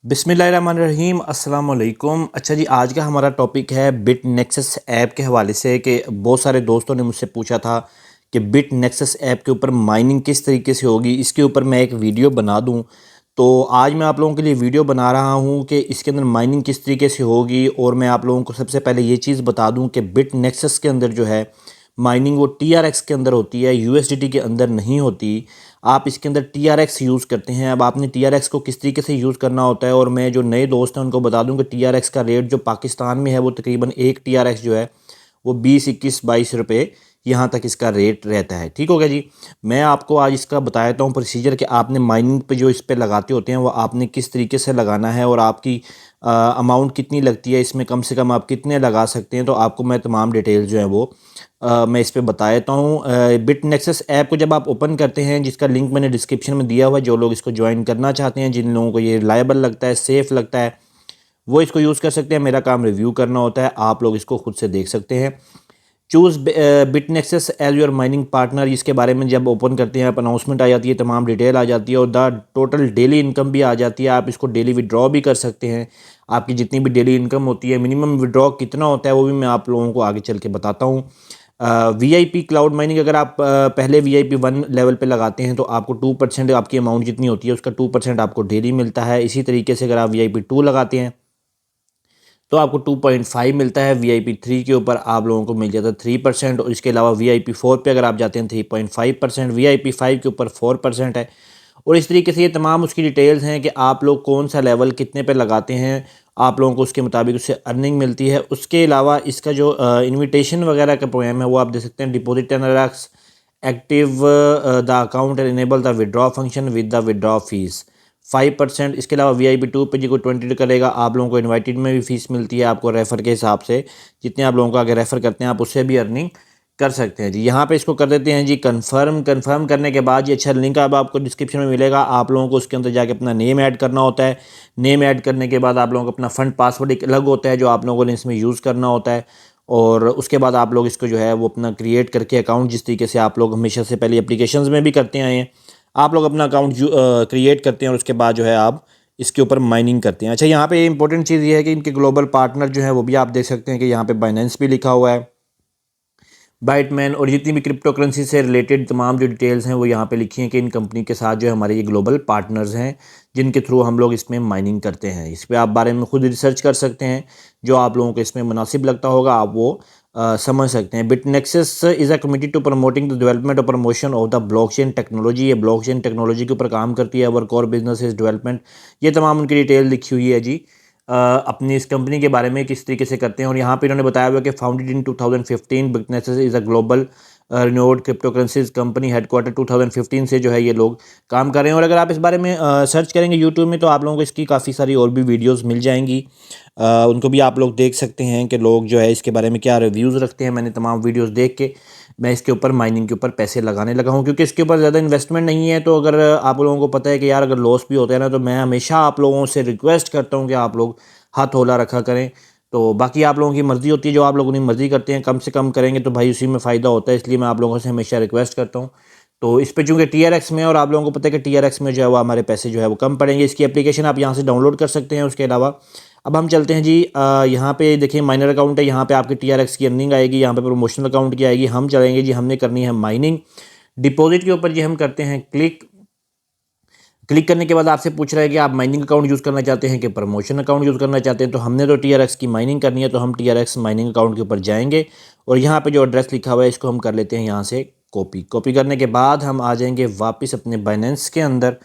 बिस्मिल्लाहिर्रहमानिर्रहीम अस्सलाम वालेकुम। अच्छा जी, आज का हमारा टॉपिक है बिट नेक्सस ऐप के हवाले से कि बहुत सारे दोस्तों ने मुझसे पूछा था कि बिट नेक्सस ऐप के ऊपर माइनिंग किस तरीके से होगी, इसके ऊपर मैं एक वीडियो बना दूं। तो आज मैं आप लोगों के लिए वीडियो बना रहा हूं कि इसके अंदर माइनिंग किस तरीके से होगी। और मैं आप लोगों को सबसे पहले ये चीज़ बता दूं कि बिट नेक्सस के अंदर जो है माइनिंग वो TRX के अंदर होती है, USDT के अंदर नहीं होती। आप इसके अंदर TRX यूज़ करते हैं। अब आपने TRX को किस तरीके से यूज़ करना होता है, और मैं जो नए दोस्त हैं उनको बता दूं कि TRX का रेट जो पाकिस्तान में है वो तकरीबन एक TRX जो है वो 20, 21, 22 रुपये यहाँ तक इसका रेट रहता है। ठीक हो गया जी। मैं आपको आज इसका बताता हूँ प्रोसीजर कि आपने माइनिंग पे जो इस पे लगाते होते हैं वो आपने किस तरीके से लगाना है, और आपकी अमाउंट कितनी लगती है, इसमें कम से कम आप कितने लगा सकते हैं। तो आपको मैं तमाम डिटेल्स जो है वो मैं इस पे बता देता हूँ। बिट नेक्सस ऐप को जब आप ओपन करते हैं, जिसका लिंक मैंने डिस्क्रिप्शन में दिया हुआ है, जो लोग इसको ज्वाइन करना चाहते हैं, जिन लोगों को ये रिलायबल लगता है, सेफ़ लगता है, वो इसको यूज़ कर सकते हैं। मेरा काम रिव्यू करना होता है, आप लोग इसको खुद से देख सकते हैं। Choose Bit Nexus as your mining partner, इसके बारे में जब ओपन करते हैं आप, अनाउंसमेंट आ जाती है, तमाम डिटेल आ जाती है, और द टोटल डेली इनकम भी आ जाती है। आप इसको डेली विड्रॉ भी कर सकते हैं। आपकी जितनी भी डेली इनकम होती है, मिनिमम विड्रॉ कितना होता है वो भी मैं आप लोगों को आगे चल के बताता हूँ। VIP क्लाउड माइनिंग अगर आप पहले VIP 1 लेवल पे लगाते हैं तो आपको 2% आपकी अमाउंट जितनी होती है उसका 2% आपको डेली मिलता है। इसी तरीके से अगर आप VIP 2 लगाते हैं तो आपको 2.5 मिलता है। VIP 3 के ऊपर आप लोगों को मिल जाता है 3%, और इसके अलावा VIP 4 पे अगर आप जाते हैं 3.5%, VIP 5 के ऊपर 4% है। और इस तरीके से ये तमाम उसकी डिटेल्स हैं कि आप लोग कौन सा लेवल कितने पे लगाते हैं, आप लोगों को उसके मुताबिक उससे अर्निंग मिलती है। उसके अलावा इसका जो इनविटेशन वगैरह का प्रोग्राम है वो आप देख सकते हैं। Deposit Tenrax active the account and enable the withdraw function with the withdraw fees 5%। इसके अलावा VIP 2 पे जी को 20 करेगा, आप लोगों को इनवाइटेड में भी फीस मिलती है। आपको रेफ़र के हिसाब से जितने आप लोगों को आगे रेफ़र करते हैं आप उससे भी अर्निंग कर सकते हैं जी। यहाँ पे इसको कर देते हैं जी कंफर्म करने के बाद ये अच्छा लिंक अब आपको डिस्क्रिप्शन में मिलेगा। आप लोगों को उसके अंदर जाके अपना नेम ऐड करना होता है। नेम ऐड करने के बाद आप लोगों को अपना फ़ंड पासवर्ड एक अलग होता है जो आप लोगों ने इसमें यूज़ करना होता है। और उसके बाद आप लोग इसको जो है वो अपना क्रिएट करके अकाउंट, जिस तरीके से आप लोग हमेशा से पहले एप्लीकेशंस में भी करते आए हैं, आप लोग अपना अकाउंट क्रिएट करते हैं और उसके बाद जो है आप इसके ऊपर माइनिंग करते हैं। अच्छा, यहाँ पे इंपॉर्टेंट चीज़ ये है कि इनके ग्लोबल पार्टनर जो है वो भी आप देख सकते हैं कि यहाँ पे बाइनेंस भी लिखा हुआ है, बाइटमैन, और जितनी भी क्रिप्टो करेंसी से रिलेटेड तमाम जो डिटेल्स हैं वो यहाँ पे लिखी हैं कि इन कंपनी के साथ जो है हमारे ये ग्लोबल पार्टनर्स हैं जिनके थ्रू हम लोग इसमें माइनिंग करते हैं। इस पर आप बारे में खुद रिसर्च कर सकते हैं, जो आप लोगों को इसमें मुनासिब लगता होगा आप वो समझ सकते हैं। Bitnexus is a committed to promoting the development और promotion of the blockchain technology. ये ब्लॉकचेन टेक्नोलॉजी के ऊपर काम करती है। Our core business is development, ये तमाम उनकी डिटेल लिखी हुई है जी। अपनी इस कंपनी के बारे में किस तरीके से करते हैं। और यहाँ पे इन्होंने बताया हुआ कि founded in 2015, Bitnexus is a global renowned crypto currencies company, headquarter 2015 से जो है ये लोग काम कर रहे हैं। और अगर आप इस बारे में सर्च करेंगे यूट्यूब में तो आप लोगों को इसकी काफ़ी सारी और भी वीडियोस मिल जाएंगी। उनको भी आप लोग देख सकते हैं कि लोग जो है इसके बारे में क्या रिव्यूज़ रखते हैं। मैंने तमाम वीडियोस देख के मैं इसके ऊपर माइनिंग के ऊपर पैसे लगाने लगा हूँ, क्योंकि इसके ऊपर ज़्यादा इन्वेस्टमेंट नहीं है। तो अगर आप लोगों को पता है कि यार अगर लॉस भी होता है ना, तो मैं हमेशा आप लोगों से रिक्वेस्ट करता हूँ कि आप लोग हाथ होला रखा करें। तो बाकी आप लोगों की मर्ज़ी होती है, जो आप लोग अपनी मर्ज़ी करते हैं कम से कम करेंगे तो भाई उसी में फ़ायदा होता है। इसलिए मैं आप लोगों से हमेशा रिक्वेस्ट करता हूँ। तो इस पे चूँकि TRX में, और आप लोगों को पता है कि TRX में जो है वो हमारे पैसे जो है वो कम पड़ेंगे। इसकी एप्लीकेशन आप यहाँ से डाउनलोड कर सकते हैं। उसके अलावा अब हम चलते हैं जी, यहाँ पे देखिए माइनर अकाउंट है, यहाँ पे आपकी TRX की अर्निंग आएगी, यहाँ पे प्रोमोशनल अकाउंट की आएगी। हम चलेंगे जी, हमने करनी है माइनिंग। डिपॉजिट के ऊपर जी हम करते हैं क्लिक। क्लिक करने के बाद आपसे पूछ रहा है कि आप माइनिंग अकाउंट यूज़ करना चाहते हैं कि प्रमोशन अकाउंट यूज़ करना चाहते हैं। तो हमने तो TRX की माइनिंग करनी है, तो हम TRX माइनिंग अकाउंट के ऊपर जाएंगे, और यहाँ पे जो एड्रेस लिखा हुआ है इसको हम कर लेते हैं यहाँ से कॉपी करने के बाद हम आ जाएंगे वापस अपने बाइनेंस के अंदर,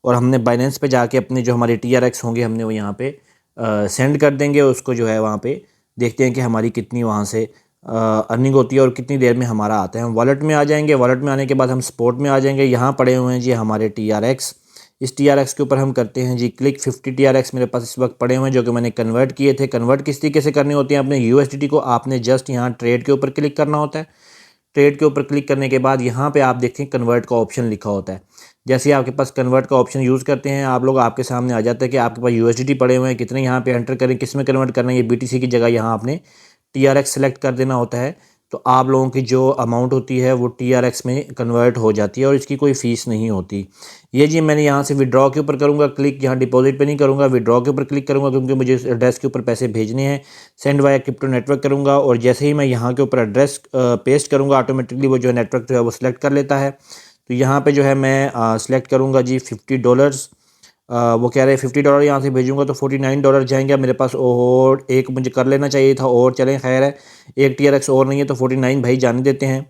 और हमने बाइनेंस पे जाके अपने जो हमारे TRX होंगे हमने वो यहाँ पे सेंड कर देंगे। उसको जो है वहाँ पे देखते हैं कि हमारी कितनी वहाँ से अर्निंग होती है और कितनी देर में हमारा आता है। हम वॉलेट में आ जाएंगे, वॉलेट में आने के बाद हम स्पॉट में आ जाएंगे। यहाँ पड़े हुए हैं जी हमारे TRX। इस TRX के ऊपर हम करते हैं जी क्लिक। 50 TRX मेरे पास इस वक्त पड़े हुए हैं जो कि मैंने कन्वर्ट किए थे। कन्वर्ट किस तरीके से करनी होती है, अपने USDT को आपने जस्ट यहाँ ट्रेड के ऊपर क्लिक करना होता है। ट्रेड के ऊपर क्लिक करने के बाद यहाँ पे आप देखते हैं कन्वर्ट का ऑप्शन लिखा होता है। जैसे ही आपके पास कन्वर्ट का ऑप्शन यूज़ करते हैं आप लोग, आपके सामने आ जाता है कि आपके पास USDT पड़े हुए हैं, कितने यहाँ पे एंटर करें, किस में कन्वर्ट करना है। ये BTC की जगह यहाँ आपने TRX सेलेक्ट कर देना होता है। तो आप लोगों की जो अमाउंट होती है वो TRX में कन्वर्ट हो जाती है और इसकी कोई फ़ीस नहीं होती। ये जी मैंने यहाँ से विड्रॉ के ऊपर करूँगा क्लिक, यहाँ डिपॉजिट पे नहीं करूँगा, विड्रॉ के ऊपर क्लिक करूँगा क्योंकि मुझे इस एड्रेस के ऊपर पैसे भेजने हैं। सेंड वाया क्रिप्टो नेटवर्क करूँगा और जैसे ही मैं यहाँ के ऊपर एड्रेस पेस्ट करूँगा, ऑटोमेटिकली वो जो नेटवर्क जो है वो सिलेक्ट कर लेता है। तो यहाँ पे जो है मैं सिलेक्ट करूँगा जी $50। वो कह रहे हैं $50 यहाँ से भेजूँगा तो $49 जाएंगे। मेरे पास और एक मुझे कर लेना चाहिए था और चलें खैर है, एक TRX और नहीं है तो 49 भाई जाने देते हैं।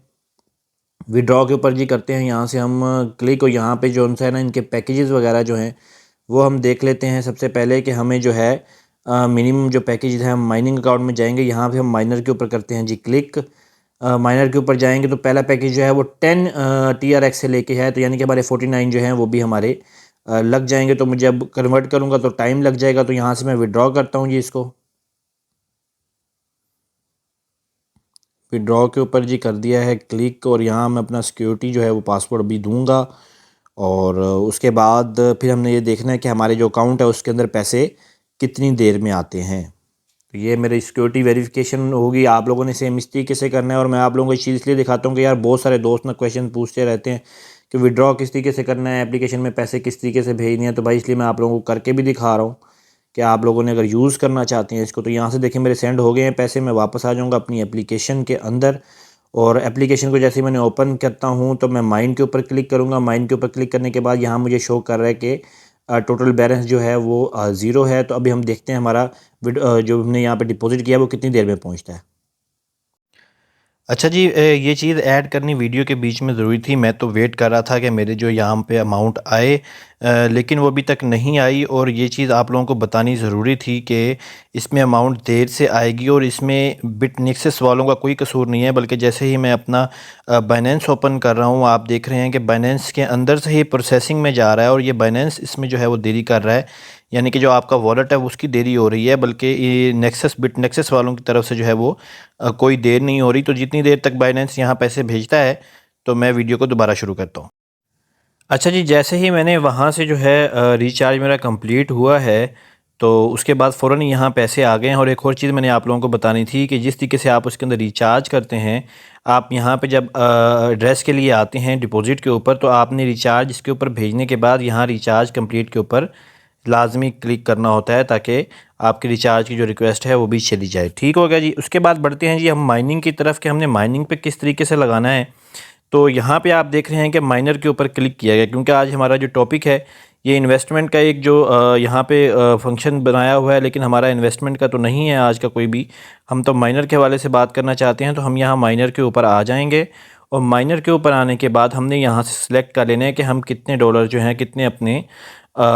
विड्रॉ के ऊपर जी करते हैं यहाँ से हम क्लिक, और यहाँ पे जो उनसे है ना इनके पैकेजेस वगैरह जो हैं वो हम देख लेते हैं। सबसे पहले कि हमें जो है मिनिमम जो पैकेज है, हम माइनिंग अकाउंट में जाएंगे, यहाँ पे हम माइनर के ऊपर करते हैं जी क्लिक। माइनर के ऊपर जाएंगे तो पहला पैकेज जो है वो 10 TRX से लेके है, तो यानी कि हमारे 49 जो हैं वो भी हमारे लग जाएंगे। तो मुझे अब कन्वर्ट करूँगा तो टाइम लग जाएगा, तो यहाँ से मैं विड्रॉ करता हूँ जी इसको। विड्रॉ के ऊपर जी कर दिया है क्लिक, और यहाँ मैं अपना सिक्योरिटी जो है वो पासवर्ड भी दूंगा, और उसके बाद फिर हमने ये देखना है कि हमारे जो अकाउंट है उसके अंदर पैसे कितनी देर में आते हैं। तो ये मेरी सिक्योरिटी वेरिफिकेशन होगी, आप लोगों ने सेम इस तरीके से करना है। और मैं आप लोगों को इस चीज़ इसलिए दिखाता हूँ कि यार बहुत सारे दोस्त ना क्वेश्चन पूछते रहते हैं कि विड्रॉ किस तरीके से करना है, एप्लीकेशन में पैसे किस तरीके से भेजने हैं। तो भाई इसलिए मैं आप लोगों को करके भी दिखा रहा हूँ कि आप लोगों ने अगर यूज़ करना चाहते हैं इसको। तो यहाँ से देखिए मेरे सेंड हो गए हैं पैसे, मैं वापस आ जाऊँगा अपनी एप्लीकेशन के अंदर, और एप्लीकेशन को जैसे ही मैंने ओपन करता हूँ तो मैं माइन के ऊपर क्लिक करूँगा। माइन के ऊपर क्लिक करने के बाद यहाँ मुझे शो कर रहा है कि टोटल बैलेंस जो है वो 0 है। तो अभी हम देखते हैं हमारा जो हमने यहाँ पे डिपॉजिट किया है वो कितनी देर में पहुँचता है। अच्छा जी, ये चीज़ ऐड करनी वीडियो के बीच में ज़रूरी थी। मैं तो वेट कर रहा था कि मेरे जो यहाँ पे अमाउंट आए, लेकिन वो अभी तक नहीं आई, और ये चीज़ आप लोगों को बतानी ज़रूरी थी कि इसमें अमाउंट देर से आएगी। और इसमें बिटनेक्सेस वालों का कोई कसूर नहीं है, बल्कि जैसे ही मैं अपना बाइनेंस ओपन कर रहा हूँ, आप देख रहे हैं कि बाइनेंस के अंदर से ही प्रोसेसिंग में जा रहा है, और ये बाइनेंस इसमें जो है वो देरी कर रहा है, यानी कि जो आपका वॉलेट है उसकी देरी हो रही है, बल्कि ये बिटनेक्सेस वालों की तरफ से जो है वो कोई देर नहीं हो रही। तो जितनी देर तक बाइनेंस यहाँ पैसे भेजता है तो मैं वीडियो को दोबारा शुरू करता हूँ। अच्छा जी, जैसे ही मैंने वहाँ से जो है रिचार्ज मेरा कंप्लीट हुआ है, तो उसके बाद फ़ौरन यहाँ पैसे आ गए हैं। और एक और चीज़ मैंने आप लोगों को बतानी थी कि जिस तरीके से आप उसके अंदर रिचार्ज करते हैं, आप यहाँ पे जब एड्रेस के लिए आते हैं डिपॉज़िट के ऊपर, तो आपने रिचार्ज इसके ऊपर भेजने के बाद यहाँ रिचार्ज कंप्लीट के ऊपर लाजमी क्लिक करना होता है, ताकि आपकी रिचार्ज की जो रिक्वेस्ट है वो भी चली जाए। ठीक हो गया जी। उसके बाद बढ़ते हैं जी हम माइनिंग की तरफ, कि हमने माइनिंग पे किस तरीके से लगाना है। तो यहाँ पे आप देख रहे हैं कि माइनर के ऊपर क्लिक किया गया, क्योंकि आज हमारा जो टॉपिक है ये इन्वेस्टमेंट का एक जो यहाँ पे फंक्शन बनाया हुआ है, लेकिन हमारा इन्वेस्टमेंट का तो नहीं है आज का कोई भी। हम तो माइनर के हवाले से बात करना चाहते हैं, तो हम यहाँ माइनर के ऊपर आ जाएंगे, और माइनर के ऊपर आने के बाद हमने यहाँ से सिलेक्ट कर लेना है कि हम कितने डॉलर जो हैं, कितने अपने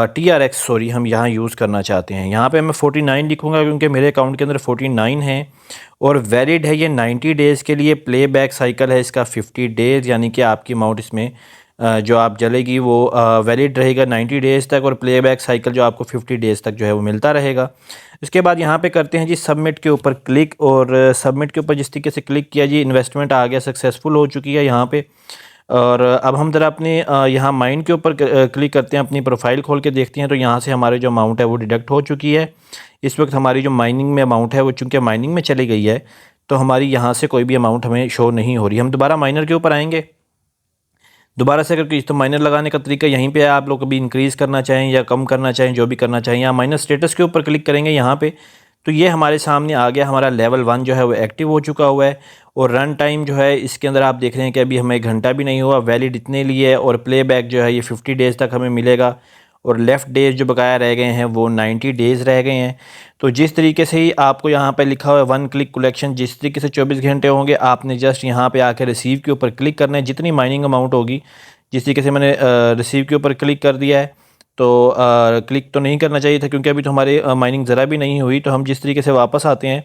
TRX सॉरी हम यहाँ यूज़ करना चाहते हैं। यहाँ पे मैं 49 लिखूँगा क्योंकि मेरे अकाउंट के अंदर 49 है, और वैलिड है ये 90 डेज़ के लिए। प्ले बैक साइकिल है इसका 50 डेज़, यानी कि आपकी अमाउंट इसमें जो आप जलेगी वो वैलिड रहेगा 90 डेज़ तक, और प्ले बैक साइकिल जो आपको 50 डेज़ तक जो है वो मिलता रहेगा। इसके बाद यहाँ पे करते हैं जी सबमिट के ऊपर क्लिक, और सबमिट के ऊपर जिस तरीके से क्लिक किया जी, इन्वेस्टमेंट आ गया, सक्सेसफुल हो चुकी है यहाँ पे। और अब हम ज़रा अपने यहाँ माइन के ऊपर क्लिक करते हैं, अपनी प्रोफाइल खोल के देखते हैं, तो यहाँ से हमारे जो अमाउंट है वो डिडक्ट हो चुकी है। इस वक्त हमारी जो माइनिंग में अमाउंट है वो चूँकि माइनिंग में चली गई है, तो हमारी यहाँ से कोई भी अमाउंट हमें शो नहीं हो रही। हम दोबारा माइनर के ऊपर आएंगे। दोबारा से अगर तो माइनर लगाने का तरीका यहीं पे है, आप लोग कभी इंक्रीज़ करना चाहें या कम करना चाहें, जो भी करना चाहें, यहाँ माइनर स्टेटस के ऊपर क्लिक करेंगे यहाँ पे, तो ये हमारे सामने आ गया, हमारा लेवल 1 जो है वो एक्टिव हो चुका हुआ है। और रन टाइम जो है इसके अंदर आप देख रहे हैं कि अभी हमें 1 घंटा भी नहीं हुआ, वैलिड इतने लिए है, और प्ले बैक जो है ये 50 डेज़ तक हमें मिलेगा, और लेफ़्ट डेज़ जो बकाया रह गए हैं वो 90 डेज़ रह गए हैं। तो जिस तरीके से ही आपको यहाँ पे लिखा हुआ है 1 क्लिक कलेक्शन, जिस तरीके से 24 घंटे होंगे, आपने जस्ट यहाँ पे आके रिसीव के ऊपर क्लिक करना है। जितनी माइनिंग अमाउंट होगी, जिस तरीके से मैंने रिसीव के ऊपर क्लिक कर दिया है, तो क्लिक तो नहीं करना चाहिए था क्योंकि अभी तो हमारी माइनिंग ज़रा भी नहीं हुई। तो हम जिस तरीके से वापस आते हैं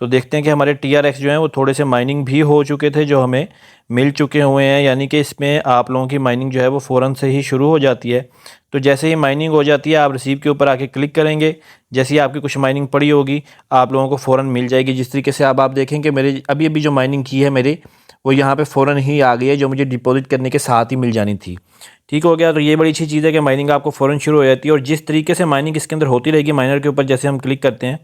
तो देखते हैं कि हमारे TRX जो हैं वो थोड़े से माइनिंग भी हो चुके थे, जो हमें मिल चुके हुए हैं, यानी कि इसमें आप लोगों की माइनिंग जो है वो फ़ौरन से ही शुरू हो जाती है। तो जैसे ही माइनिंग हो जाती है, आप रिसीव के ऊपर आके क्लिक करेंगे, जैसे ही आपकी कुछ माइनिंग पड़ी होगी आप लोगों को फ़ौरन मिल जाएगी। जिस तरीके से अब आप देखें कि मेरे अभी अभी जो माइनिंग की है मेरे, वो यहाँ पे फ़ौरन ही आ गई है, जो मुझे डिपॉजिट करने के साथ ही मिल जानी थी। ठीक हो गया। तो ये बड़ी अच्छी चीज़ है कि माइनिंग आपको फ़ौरन शुरू हो जाती है, और जिस तरीके से माइनिंग इसके अंदर होती रहेगी, माइनर के ऊपर जैसे हम क्लिक करते हैं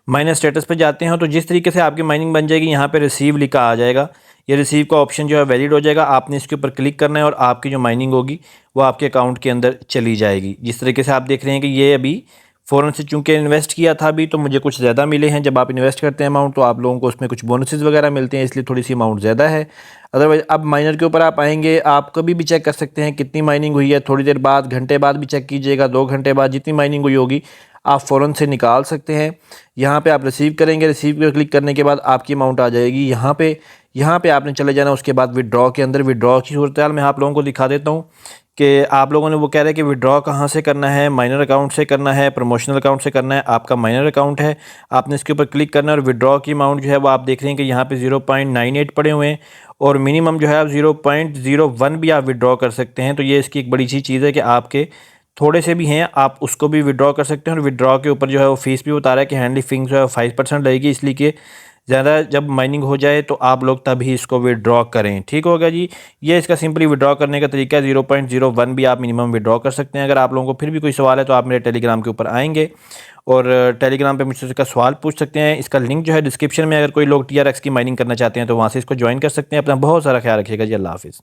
माइनर स्टेटस पे जाते हैं तो जिस तरीके से आपकी माइनिंग बन जाएगी, यहाँ पे रिसीव लिखा आ जाएगा। ये रिसीव का ऑप्शन जो है वैलिड हो जाएगा, आपने इसके ऊपर क्लिक करना है और आपकी जो माइनिंग होगी वो आपके अकाउंट के अंदर चली जाएगी। जिस तरीके से आप देख रहे हैं कि ये अभी फ़ौरन से चूँकि इन्वेस्ट किया था अभी, तो मुझे कुछ ज़्यादा मिले हैं। जब आप इन्वेस्ट करते हैं अमाउंट तो आप लोगों को उसमें कुछ बोनसेस वगैरह मिलते हैं, इसलिए थोड़ी सी अमाउंट ज़्यादा है। अदरवाइज़ अब माइनर के ऊपर आप आएंगे, आप कभी भी चेक कर सकते हैं कितनी माइनिंग हुई है, थोड़ी देर बाद, घंटे बाद भी चेक कीजिएगा, 2 घंटे बाद जितनी माइनिंग हुई होगी आप फ़ौरन से निकाल सकते हैं। यहाँ पे आप रिसीव करेंगे, रिसीव पे क्लिक करने के बाद आपकी अमाउंट आ जाएगी यहाँ पे आपने चले जाना। उसके बाद विड्रॉ के अंदर, विड्रॉ की सूरत हाल मैं आप लोगों को दिखा देता हूँ कि आप लोगों ने वो कह रहे हैं कि विड्रॉ कहाँ से करना है, माइनर अकाउंट से करना है, प्रमोशनल अकाउंट से करना है। आपका माइनर अकाउंट है, आपने इसके ऊपर क्लिक करना है और विड्रॉ की अमाउंट जो है वो आप देख रहे हैं कि यहाँ पे 0.98 पड़े हुए हैं और मिनिमम जो है आप 0.01 भी आप विड्रॉ कर सकते हैं। तो ये इसकी एक बड़ी सी चीज़ है कि आपके थोड़े से भी हैं आप उसको भी विड्रॉ कर सकते हैं। और विड्रॉ के ऊपर जो है वो फ़ीस भी बता रहा है कि हैंडलिंग फ़ीस जो है 5% रहेगी, इसलिए कि ज़्यादा जब माइनिंग हो जाए तो आप लोग तभी इसको विड्रॉ करें। ठीक होगा जी। ये इसका सिंपली विड्रॉ करने का तरीका है। 0.01 भी आप मिनिमम विड्रॉ कर सकते हैं। अगर आप लोगों को फिर भी कोई सवाल है तो आप मेरे टेलीग्राम के ऊपर आएंगे और टेलीग्राम पे मुझसे इसका सवाल पूछ सकते हैं। इसका लिंक जो है डिस्क्रिप्शन में, अगर कोई लोग TRX की माइनिंग करना चाहते हैं तो वहाँ से इसको ज्वाइन कर सकते हैं। अपना बहुत सारा ख्याल रखिएगा जी। अल्लाह हाफ़िज़।